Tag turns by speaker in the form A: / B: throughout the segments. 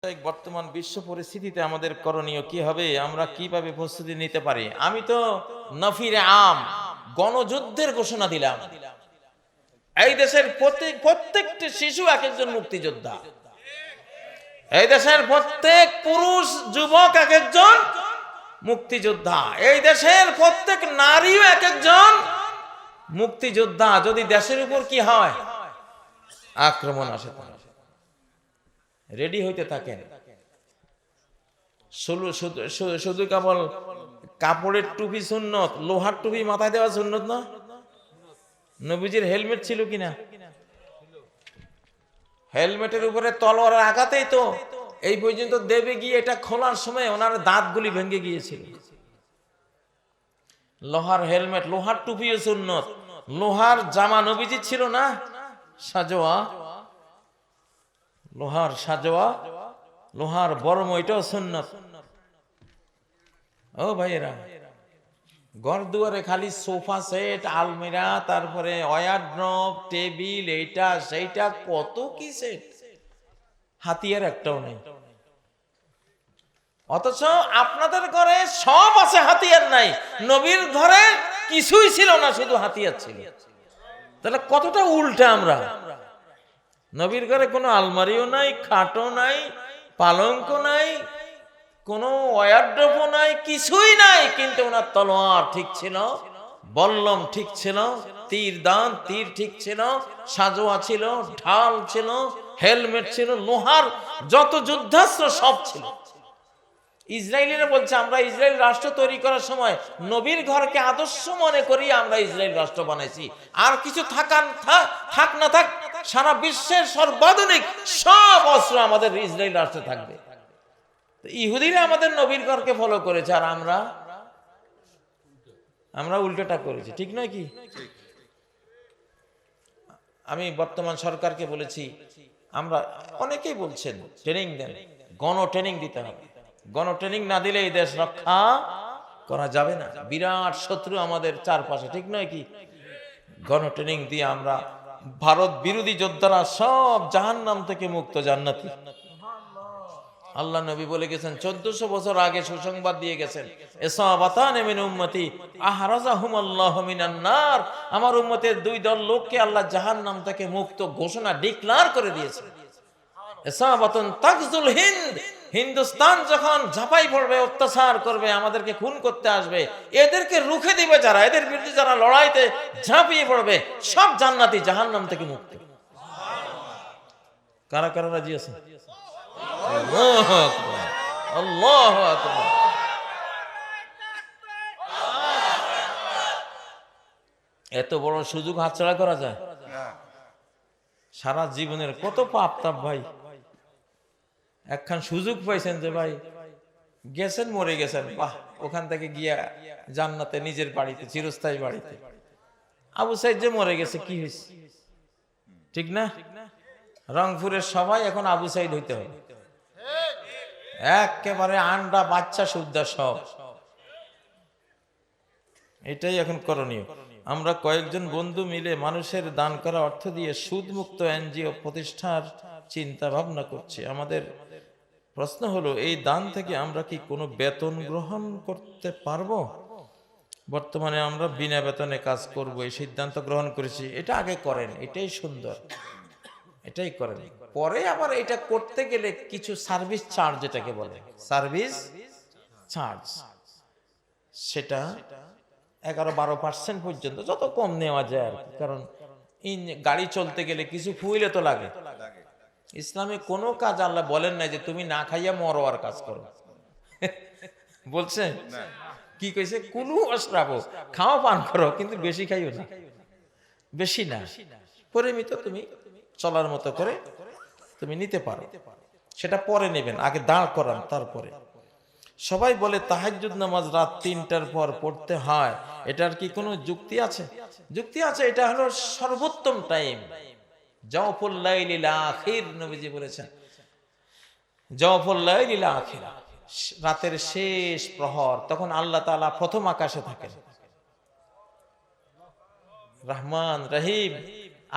A: বর্তমান বিশ্ব পরিস্থিতিতে আমাদের করণীয় কি হবে, আমরা কিভাবে প্রস্তুতি নিতে পারি? আমি তো নফিরে আম গণযুদ্ধের ঘোষণা দিলাম। এই দেশের প্রত্যেকটি শিশু এক একজন মুক্তিযোদ্ধা, এই দেশের প্রত্যেক পুরুষ যুবক এক একজন মুক্তিযোদ্ধা, এই দেশের প্রত্যেক নারীও এক একজন মুক্তিযোদ্ধা। যদি দেশের উপর কি হয়, আক্রমণ আসে, রেডি হইতে থাকেন। শুধু কেবল কাপড়ের টুপি সুন্নত, লোহার টুপি মাথায় দেওয়া সুন্নত না? নবীজির হেলমেট ছিল কিনা? হেলমেটের উপরে তলোয়ার আঘাতেই তো এই পর্যন্ত দেবে গিয়ে এটা খোলার সময় ওনার দাঁতগুলি ভেঙে গিয়েছিল। লোহার হেলমেট, লোহার টুপিও সুন্নত। লোহার জামা নবীজি ছিল না, সাজোয়া, লোহার সাজোয়া, লোহার বর্ম, এটাও সুন্নত। ও ভাইয়েরা, ঘর দুয়ারে খালি সোফা সেট, আলমিরা, তারপরে ওয়ারড্রোব, টেবিল, এইটা সেইটা, কত কি সেট, হাতিয়ার একটাও নেই। অথচ আপনাদের ঘরে সব আছে, হাতিয়ার নাই। নবীর ঘরে কিছুই ছিল না, শুধু হাতিয়ার ছিল। তাহলে কতটা উল্টা আমরা। নবীর ঘরে কোনো আলমারিও নাই, খাটও নাই, পালঙ্ক নাই, কোনো ওয়ারড্রোবও নাই, কিছুই নাই, কিন্তু ওনার তলোয়ার ঠিক ছিল, বল্লম ঠিক ছিল, তীর দান তীর ঠিক ছিল, সাজোয়া ছিল, ঢাল ছিল, হেলমেট ছিল, লোহার যত যুদ্ধাস্ত্র সব ছিল। ইসরায়েলিরা বলছে, আমরা ইসরায়েল রাষ্ট্র তৈরি করার সময় নবীর ঘরকে আদর্শ মনে করি আমরা ইসরায়েল রাষ্ট্র বানাইছি। আর কিছু থাক না থাক, সারা বিশ্বের সর্বাধুনিক সব অস্ত্র আমাদের ইসরায়েল রাষ্ট্রে থাকবে। ইহুদিরা আমাদের নবীর ঘরকে ফলো করেছে, আর আমরা উল্টোটা করেছি। ঠিক নয় কি? আমি বর্তমান সরকারকে বলেছি, আমরা অনেকেই বলছেন ট্রেনিং দেন, গণ ট্রেনিং দিতে হবে। গণ ট্রেনিং না দিলে এই দেশ রক্ষা করা যাবে না। বিরাট শত্রু আমাদের চারপাশে, ঠিক নয় কি? গণ ট্রেনিং দিয়ে আমরা ভারত বিরোধী যোদ্ধারা সব জাহান্নাম থেকে মুক্ত, জান্নাতি। আল্লাহ নবী বলে গেছেন, 1400 বছর আগে সুসংবাদ দিয়ে গেছেন, ইসাবাতানে মিন উম্মতি আহরাজাহুমুল্লাহু মিনান নার। আমার উম্মতের দুই দল লোককে আল্লাহ জাহান্নাম থেকে মুক্ত ঘোষণা ডিক্লার করে দিয়েছে। ইসাবাতুন তাকজুল হিন্দ, হিন্দুস্তান যখন ঝাঁপাই পড়বে, অত্যাচার করবে, আমাদেরকে খুন করতে আসবে, এদেরকে রুখে দিবে যারা, এদের বিরুদ্ধে যারা লড়াইতে ঝাঁপিয়ে পড়বে, সব জান্নাতি, জাহান্নাম থেকে মুক্ত। কারা কারা রাজি আছে? আল্লাহু আকবার, আল্লাহু আকবার। এত বড় সুযোগ হাতছাড়া করা যায়? সারা জীবনের কত পাপ তাপ ভাই, একখান সুযোগ পাইছেন যে ভাই গেছেন, মরে গেছেন, বাহ, ওখান থেকে গিয়া জান্নাতে, নিজের বাড়িতে, চিরস্থায়ী বাড়িতে। আবু সাইদ যে মরে গেছে, কি হয়েছে? ঠিক না? রংপুরের সবাই এখন আবু সাইদ হইতে হবে, একেবারে আন্ডা বাচ্চা সুদ্ধা সব। এটাই এখন করণীয়। আমরা কয়েকজন বন্ধু মিলে মানুষের দান করা অর্থ দিয়ে সুদমুক্ত এনজিও প্রতিষ্ঠার চিন্তা ভাবনা করছি। আমাদের প্রশ্ন হলো, এই দান থেকে আমরা কি কোনো বেতন গ্রহণ করতে পারবো? বর্তমানে আমরা বিনা বেতনে কাজ করব, এই সিদ্ধান্ত গ্রহণ করেছি। এটা আগে করেন, এটাই সুন্দর, এটাই করেন। পরে আবার এটা করতে গেলে কিছু সার্ভিস চার্জ, যেটাকে বলে সার্ভিস চার্জ, সেটা 11-12% পর্যন্ত, যত কম নেওয়া যায় আর কি। কারণ গাড়ি চলতে গেলে কিছু ফুয়েলে তো লাগে। ইসলামে কোনো কাজ আল্লাহ বলেন না যে তুমি না খাইয়া মরো আর কাজ করো, বলছে কি কইছে? কুলু ওয়াশরাবু, খাও পান করো, কিন্তু বেশি খাইও না, বেশি না, পরিমিত তুমি চলার মতো করে তুমি নিতে পারো। সেটা পরে নেবেন, আগে দাঁড় করান, তারপরে। সবাই বলে তাহাজ্জুদ নামাজ রাত 3টার পর পড়তে হয়, এটার কি কোনো যুক্তি আছে? যুক্তি আছে। এটা হলো সর্বোত্তম টাইম, জাওফুল লাইলিল আখির, নবীজি বলেছেন, জাওফুল লাইলিল আখির, রাতের শেষ প্রহর। তখন আল্লাহ তাআলা প্রথম আকাশে থাকেন, রহমান রহিম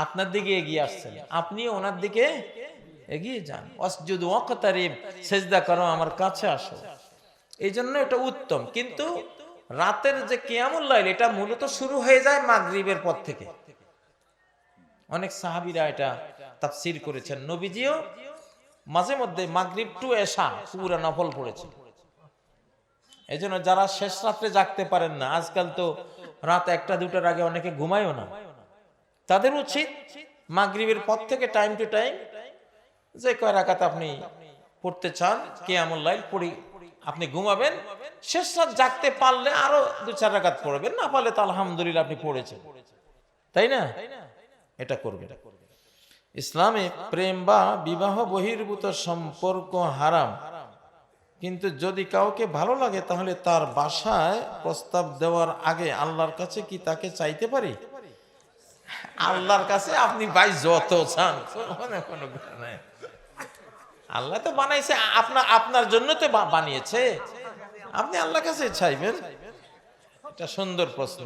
A: আপনার দিকে এগিয়ে আসছেন, আপনিও ওনার দিকে এগিয়ে যান। ওয়াসজুদু ওয়াকতারিব, সেজদা করো, আমার কাছে আসো। এই জন্য এটা উত্তম। কিন্তু রাতের যে কিয়ামুল লাইল, এটা মূলত শুরু হয়ে যায় মাগরিবের পর থেকে। অনেক সাহাবীরা এটা তাফসীর করেছেন। নবীজিও মাঝে মধ্যে মাগরিব টু এশা পুরা নফল পড়েছে। এই জন্য যারা শেষ রাত্রে জাগতে পারেন না, আজকাল তো রাত 1টা-2টার আগে অনেকে ঘুমায়ও না, তাদের উচিত মাগরিবের পর থেকে টাইম টু টাইম যে কয় রাকাত আপনি পড়তে চান কিয়ামুল লাইল পড়ি, আপনি ঘুমাবেন। শেষ রাত জাগতে পারলে আরো 2-4 রাকাত পড়বেন, না পারলে তো আলহামদুলিল্লাহ আপনি পড়েছেন, তাই না? এটা করবেন। ইসলামে প্রেম বা বিবাহ বহির্ভূত সম্পর্ক হারাম, কিন্তু যদি কাউকে ভালো লাগে তাহলে তার বাসায় প্রস্তাব দেওয়ার আগে আল্লাহর কাছে কি তাকে চাইতে পারি? আল্লাহর কাছে আপনি ভাই যত চান, কোনো কথা নাই। আল্লাহ তো বানাইছে, আপনার জন্য তো বানিয়েছে, আপনি আল্লাহর কাছে চাইবেন। এটা সুন্দর প্রশ্ন।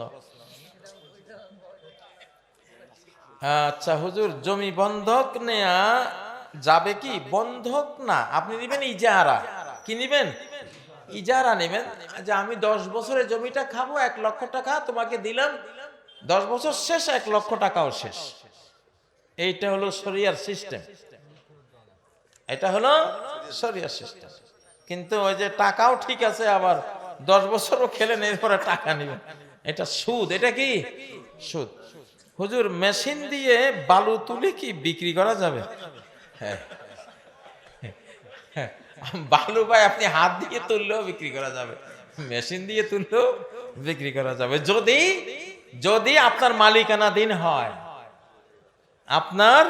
A: আচ্ছা হুজুর, জমি বন্ধক নেয়া যাবে কি? বন্ধক না, আপনি নিবেন ইজারা। কি নিবেন? ইজারা নেবেন, যে আমি 10 বছরের জমিটা খাবো, 1 লক্ষ টাকা তোমাকে দিলাম, 10 বছর শেষ 1 লক্ষ টাকাও শেষ। এইটা হলো শরিয়ার সিস্টেম, এটা হলো শরিয়ার সিস্টেম। কিন্তু ওই যে টাকাও ঠিক আছে, আবার 10 বছরও খেলেন, এরপরে টাকা নেবেন, এটা সুদ। এটা কি? সুদ। হুজুর, মেশিন দিয়ে বালু তুলে কি বিক্রি করা যাবে? হ্যাঁ, বালু ভাই আপনি হাত দিয়ে তুললেও বিক্রি করা যাবে, মেশিন দিয়ে তুললেও বিক্রি করা যাবে, যদি যদি আপনার মালিকানাধীন হয়। আপনার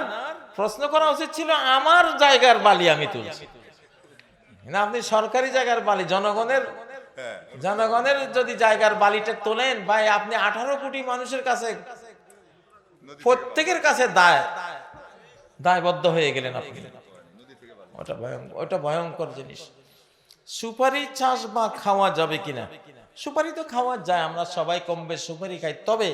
A: প্রশ্ন করা উচিত ছিল আমার জায়গার বালি আমি তুলছি, না আপনি সরকারি জায়গার বালি, জনগণের যদি জায়গার বালিটা তোলেন ভাই, আপনি 18 কোটি মানুষের কাছে, প্রত্যেকের কাছে দায়বদ্ধ হয়ে গেলেন আপনি। ওটা ভয়ঙ্কর জিনিস। সুপারি চাষ বা খাওয়া যাবে কিনা? সুপারি তো খাওয়া যায়, আমরা সবাই কম বেশ সুপারি খাই। তবে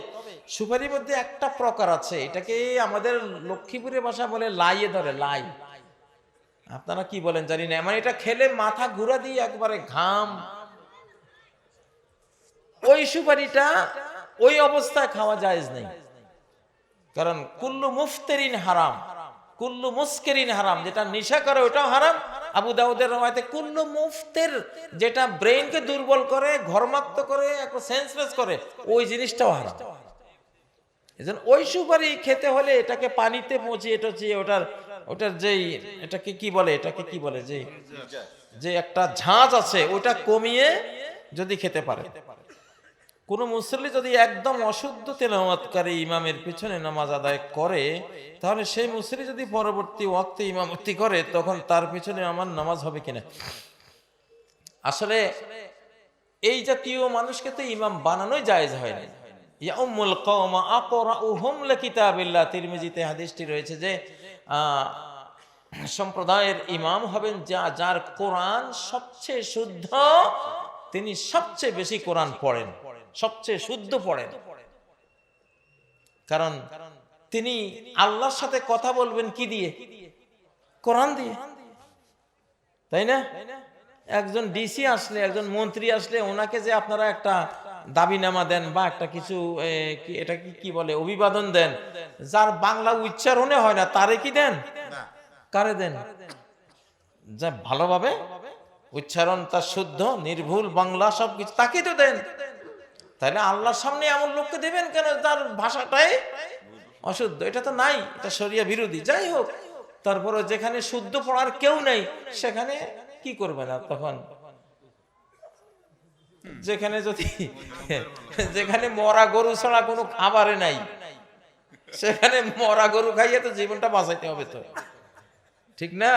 A: সুপারির মধ্যে একটা প্রকার আছে, এটাকে আমাদের লক্ষ্মীপুরের ভাষা বলে লাইয়ে ধরে, লাই। আপনারা কি বলেন জানি না, মানে এটা খেলে মাথা ঘুরা দিয়ে একবারে ঘাম। ওই সুপারিটা ওই অবস্থায় খাওয়া জায়েজ নেই, কারণ কুল্লু মুফতেরিন হারাম, কুল্লু মুস্কেরিন হারাম, যেটা নেশা করে ওটাও হারাম। আবু দাউদের রওয়ায়াতে কুল্লু মুফতের, যেটা ব্রেইনকে দুর্বল করে, ঘর্মাক্ত করে, একটু সেন্সলেস করে, ওই জিনিসটাও হারাম। এজন্য ওই সুপারি খেতে হলে এটাকে পানিতে পচিয়ে টচিয়ে ওটার যেই এটাকে কি বলে, যে একটা ঝাঁজ আছে ওটা কমিয়ে যদি খেতে পারে। কোন মুসল্লি যদি একদম অশুদ্ধ তেলাওয়াতকারী ইমামের পিছনে নামাজ আদায় করে, তাহলে সেই মুসল্লি যদি পরবর্তী ওয়াক্তে ইমামতি করে, তখন তার পিছনে আমার নামাজ হবে কিনা? আসলে এই জাতীয় মানুষকে তো ইমাম বানানোই জায়েজ হয় না। ইয়াউমুল কওমা আকরাউহুম লিকিতাবিল্লাহ, তিরমিজিতে হাদিসটি রয়েছে যে সম্প্রদায়ের ইমাম হবেন যার কোরআন সবচেয়ে শুদ্ধ, তিনি সবচেয়ে বেশি কোরআন পড়েন, সবচেয়ে শুদ্ধ পড়েন। কারণ তিনি আল্লাহর সাথে কথা বলবেন কি দিয়ে? কোরআন দিয়ে, তাই না? একজন ডিসি আসলে, একজন মন্ত্রী আসলে, ওনাকে যে আপনারা একটা দাবিনামা দেন বা একটা কিছু এটা কি বলে, অভিবাদন দেন, যার বাংলা উচ্চারণে হয় না, তারে কি দেন? কারে দেন? যা ভালোভাবে উচ্চারণ তার শুদ্ধ নির্ভুল বাংলা সবকিছু, তাকে তো দেন। তাহলে আল্লাহর সামনে এমন লোককে দেবেন কেন যার ভাষাটাই অশুদ্ধ? এটা তো নাই, এটা শরিয়া বিরোধী। যাই হোক, তারপরে যেখানে শুদ্ধ পড়ার কেউ নেই সেখানে কি করবে না? তখন যেখানে মরা গরু ছাড়া কোনো খাবারে নাই, সেখানে মরা গরু খাইয়ে তো জীবনটা বাঁচাইতে হবে, তো ঠিক না?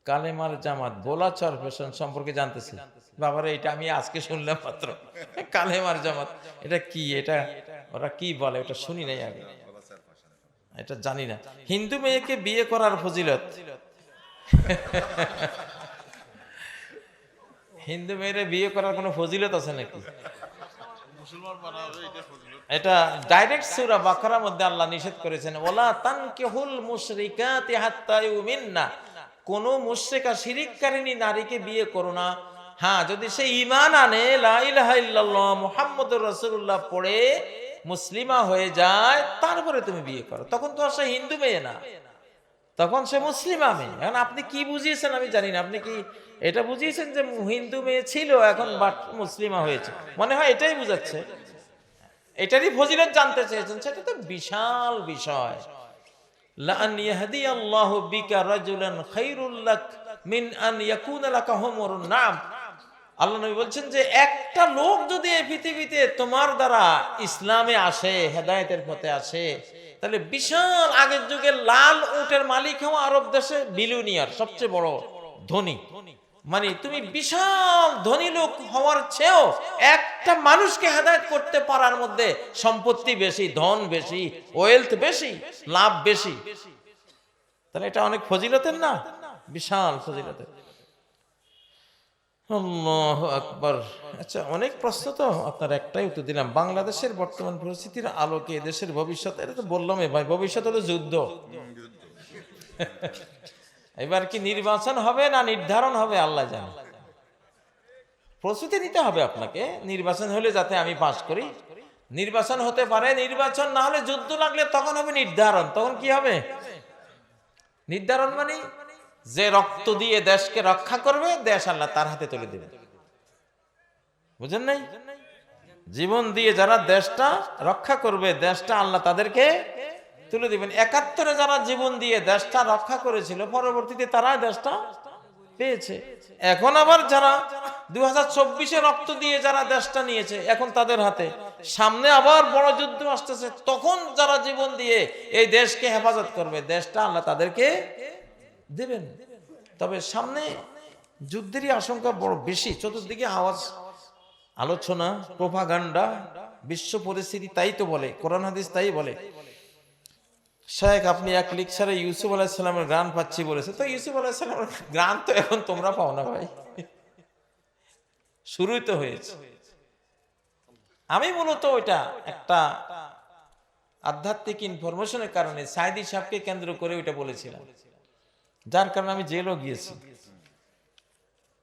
A: কালেমার জামাত ভোলাচর ফ্যাশন সম্পর্কে জানতেছি। বাবারে, এটা আমি আজকে শুনলাম মাত্র। কালেমার জামাত এটা কি? এটা ওরা কি বলে? এটা শুনি নাই আগে, এটা জানি না। হিন্দু মেয়েকে বিয়ে করার ফজিলত, হিন্দু মেয়েরে বিয়ে করার কোনো ফজিলত আছে নাকি? এটা ডাইরেক্ট সূরা বাকারার মধ্যে আল্লাহ নিষেধ করেছেন, ওয়ালা তানকিহুল মুশরিকাতি হাত্তা ইউমিননা, কোন মুশরিকা শিরিককারিনী নারীকে বিয়ে করো না। হ্যাঁ, যদি সে ঈমান আনে, লা ইলাহা ইল্লাল্লাহ মুহাম্মাদুর রাসূলুল্লাহ পড়ে মুসলিমা হয়ে যায়, তারপরে তুমি বিয়ে করো। তখন তো আর সে হিন্দু মেয়ে না, তখন সে মুসলিমা মেয়ে। এখন আপনি কি বুঝিয়েছেন আমি জানি না, আপনি কি এটা বুঝিয়েছেন যে হিন্দু মেয়ে ছিল এখন বাট মুসলিমা হয়েছে? মনে হয় এটাই বুঝাচ্ছে, এটারই ফজিলত জানতে চেয়েছেন। সেটা তো বিশাল বিষয়। লা আন ইয়াহদিয়াল্লাহু বিকা রাজুলান খায়রুল লাক মিন আন ইয়াকুনা লাকা হুমুরুন নাম। আল্লাহ নবী বলছেন যে একটা লোক যদি এই পৃথিবীতে তোমার দ্বারা ইসলামে আসে, হেদায়েতের পথে আসে, তাহলে বিশাল আগের যুগে লাল উটের মালিক হওয়া আরব দেশে বিলিয়নিয়ার, সবচেয়ে বড় ধনী। মানে তুমি বিশাল ধনী লোক হওয়ার চেয়েও একটা মানুষকে হেদায়েত করতে পারার মধ্যে সম্পত্তি বেশি, ধন বেশি, ওয়েলথ বেশি, লাভ বেশি। তাহলে এটা অনেক ফজিলতের না, বিশাল ফজিলতের। আল্লাহু আকবার। আচ্ছা, অনেক প্রশ্ন তো আপনার একটাই উত্তর দিলাম। বাংলাদেশের বর্তমান পরিস্থিতির আলোকে দেশের ভবিষ্যৎ, এটা তো বললামই ভাই, ভবিষ্যৎ হলো যুদ্ধ। এবার কি নির্বাচন হবে না নির্ধারণ হবে আল্লাহ জানে। প্রস্তুতি নিতে হবে আপনাকে, নির্বাচন হলে যাতে আমি পাস করি। নির্বাচন হতে পারে, নির্বাচন না হলে যুদ্ধ লাগলে তখন হবে নির্ধারণ। তখন কি হবে নির্ধারণ? মানে যে রক্ত দিয়ে দেশকে রক্ষা করবে, দেশ আল্লাহ তার হাতে তুলে দেবে। বুঝেন নাই? জীবন দিয়ে যারা দেশটা রক্ষা করবে, দেশটা আল্লাহ তাদেরকে তুলে দিবেন। ৭১ যারা জীবন দিয়ে দেশটা রক্ষা করেছিল, পরবর্তীতে তারা দেশটা পেয়েছে। এখন আবার যারা 2024 রক্ত দিয়ে যারা দেশটা নিয়েছে, এখন তাদের হাতে। সামনে আবার বড় যুদ্ধ আসতেছে, তখন যারা জীবন দিয়ে এই দেশকে হেফাজত করবে, দেশটা আল্লাহ তাদেরকে দেবেন। তবে সামনে যুদ্ধেরই আশঙ্কা বড় বেশি। চতুর্দিকে আওয়াজ, আলোচনা, প্রোপাগান্ডা, বিশ্ব পরিস্থিতি তাই তো বলে, কোরআন হাদিস তাই বলে। শেখ আপনি এক লেকচারে ইউসুফ আলাইহিস সালামের গান পাচ্ছি বলেছে, তো ইউসুফ আলাইহিস সালামের গান তো এখন তোমরা পাও না ভাই, শুরুই তো হয়েছে। আমি মূলত ওইটা একটা আধ্যাত্মিক ইনফরমেশনের কারণে সাইদি সাহেবকে কেন্দ্র করে ওইটা বলেছিলাম, যার কারণে আমি জেলও গিয়েছি।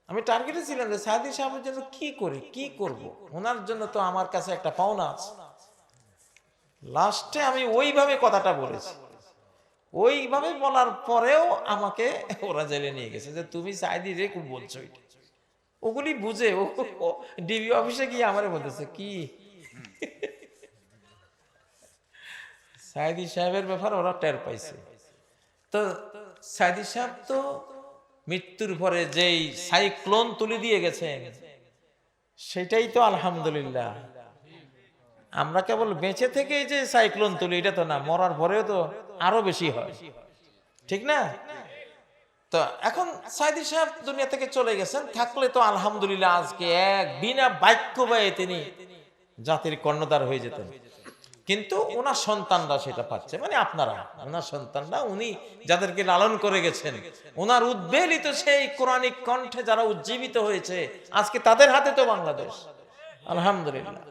A: আমি টার্গেটে ছিলাম যে সাইদি সাহেবের জন্য কি করি, কি করব, ওনার জন্য তো আমার কাছে একটা পাওনা আছে। লাস্টে আমি ওইভাবে কথাটা বলেছি, ওইভাবে বলার পরেও আমাকে ওরা জেলে নিয়ে গেছে যে তুমি সাইদি রে খুব বলছো। ওগুলি বুঝে ও ডিবি অফিসে গিয়ে আমারে বলতেছে কি সাইদি সাহেবের ব্যাপার ওরা টের পাইছে। তো সাইদি সাহেব তো মৃত্যুর পরে যেই সাইক্লোন তুলে দিয়ে গেছেন, সেটাই তো আলহামদুলিল্লাহ। আমরা কেবল বেঁচে থেকে যে সাইক্লোন তুলি এটা তো না, মরার পরেও তো আরো বেশি হয়, ঠিক না? তো এখন সাইদি সাহেব দুনিয়া থেকে চলে গেছেন, থাকলে তো আলহামদুলিল্লাহ আজকে এক বিনা বাক্য ব্যয়ে তিনি জাতির কর্ণধার হয়ে যেতেন। কিন্তু ওনার সন্তানরা সেটা পাচ্ছে, মানে আপনারা, ওনার সন্তানরা, উনি যাদেরকে লালন করে গেছেন, ওনার উদ্বেলিত সেই কোরআনিক কণ্ঠে যারা উজ্জীবিত হয়েছে, আজকে তাদের হাতে তো বাংলাদেশ, আলহামদুলিল্লাহ।